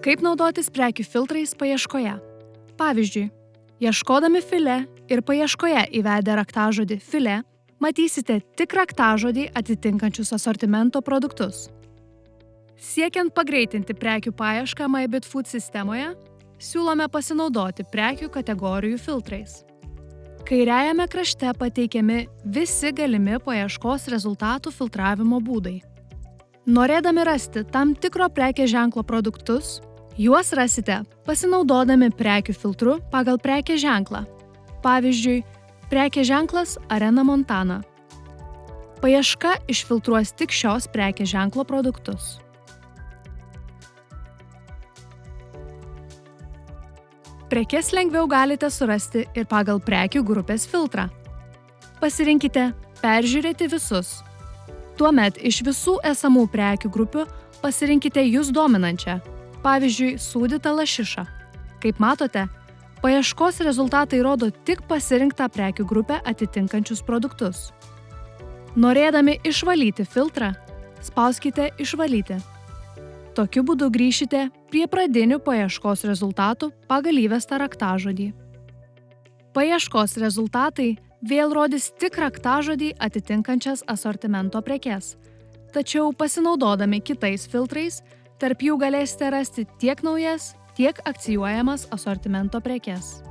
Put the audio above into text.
Kaip naudotis prekių filtrais paieškoje? Pavyzdžiui, ieškodami filė ir paieškoje įvedę raktažodį filė, matysite tik raktažodį atitinkančius asortimento produktus. Siekiant pagreitinti prekių paiešką MyBitFood sistemoje, siūlome pasinaudoti prekių kategorijų filtrais. Kairiajame krašte pateikiami visi galimi paieškos rezultatų filtravimo būdai. Norėdami rasti tam tikro prekės ženklo produktus, juos rasite pasinaudodami prekių filtru pagal prekės ženklą. Pavyzdžiui, prekės ženklas Arena Montana. Paieška išfiltruos tik šios prekės ženklo produktus. Prekes lengviau galite surasti ir pagal prekių grupės filtrą. Pasirinkite Peržiūrėti visus. Tuomet iš visų esamų prekių grupių pasirinkite jus dominančią, pavyzdžiui, sūdytą lašišą. Kaip matote, paieškos rezultatai rodo tik pasirinktą prekių grupę atitinkančius produktus. Norėdami išvalyti filtrą, spauskite Išvalyti. Tokiu būdu grįšite prie pradinių paieškos rezultatų pagal įvestą raktažodį. Paieškos rezultatai vėl rodys tik raktažodį atitinkančias asortimento prekes, tačiau pasinaudodami kitais filtrais, tarp jų galėsite rasti tiek naujas, tiek akcijuojamas asortimento prekes.